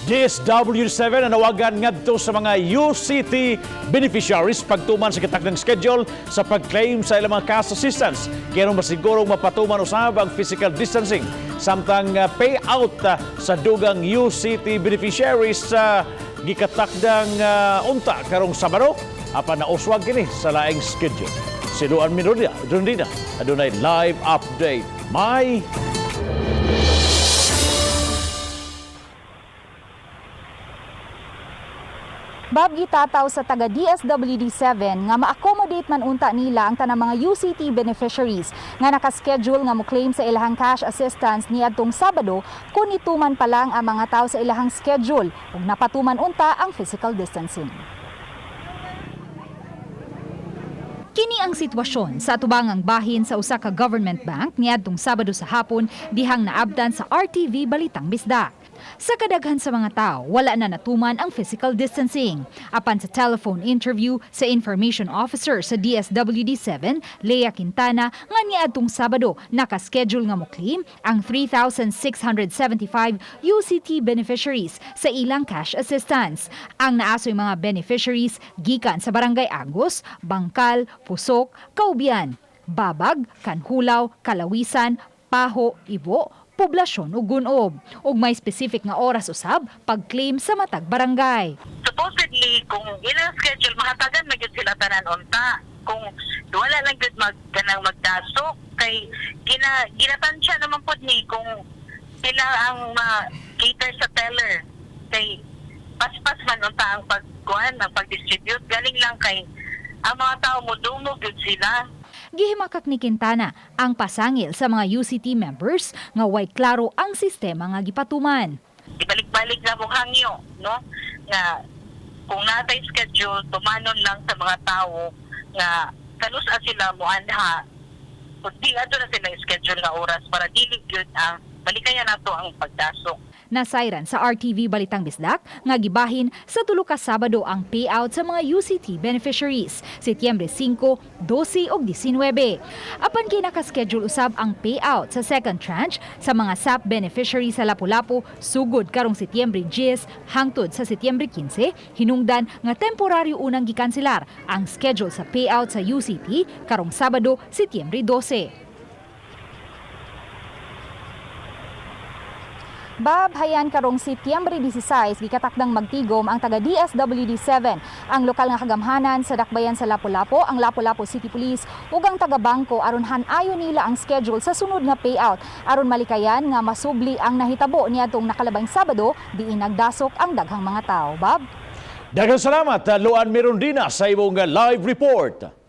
DSWD7 nawagan ngadto sa mga UCT Beneficiaries pagtuman sa kitakdang schedule sa pag-claim sa ilang mga cash assistance. Kaya masigurong mapatuman usab ang physical distancing. Samtang payout sa dugang UCT Beneficiaries sa gikatakdang unta karong Sabado, apan nauswag kini sa laing schedule. Si Luan Mirundia, adunay live update. May Bab gitataw sa taga DSWD7 nga ma-accommodate man unta nila ang tanang mga UCT beneficiaries nga nakaschedule nga mo-claim sa ilahang cash assistance niadtong Sabado kung nituman pa lang ang mga tao sa ilahang schedule ug napatuman unta ang physical distancing. Kini ang sitwasyon sa atubangang bahin sa usa ka government bank niadtong Sabado sa hapon dihang naabtan sa RTV Balitang Bisdak. Sa kadaghan sa mga tao, wala na natuman ang physical distancing. Apan sa telephone interview sa Information Officer sa DSWD7, Lea Quintana, nga niadtong Sabado nakaschedule nga mo-claim ang 3,675 UCT beneficiaries sa ilang cash assistance. Ang naasoy mga beneficiaries gikan sa Barangay Agos, Bangkal, Pusok, Kaubian, Babag, Kanhulaw, Kalawisan, Paho, Ibo, poblasyon ug Gunob, ug may specific nga oras usab pag-claim sa matag barangay. Supposedly, kung ilang schedule, mahatagan na gyud sila tanan unta. Kung wala lang gyud ganang magdasok, kay ginatansya naman pod ni kung sila ang ma-cater sa teller. Kay paspas man unta ang pagkuhan, ang pag-distribute. Galing lang kay ang mga tao mo dumog gyud sila. Gihimakak ni Quintana ang pasangil sa mga UCT members nga way klaro ang sistema nga gipatuman. Ibalik-balik na mong hangyo, no? Nga kung natay schedule, tumanon lang sa mga tao nga kanusa sila mo anha. Kung di ato na sila schedule nga oras para dili gyud ang malikayan nato ang pagdasok. Nasayran sa RTV Balitang Bisdak nga gibahin sa tulo ka Sabado ang payout sa mga UCT beneficiaries, Setyembre 5, 12 ug 19. Apan kay nakaschedule usab ang payout sa second tranche sa mga SAP beneficiaries sa Lapu-lapu sugod karong Setyembre 10 hangtod sa Setyembre 15, hinungdan nga temporaryo unang gikanselar ang schedule sa payout sa UCT karong Sabado, Setyembre 12. Bab, hayan karong Setyembre 16, gikatakdang magtigom ang taga DSWD7, ang lokal nga kagamhanan sa dakbayan sa Lapu-lapu, ang Lapu-lapu City Police, ug ang taga-bangko aron hanayon nila ang schedule sa sunod nga payout. Aron malikayan nga masubli ang nahitabo niadtong nakalabang Sabado, diin nagdasok ang daghang mga tao. Bab. daghang salamat, Luan Mirundina sa imong live report.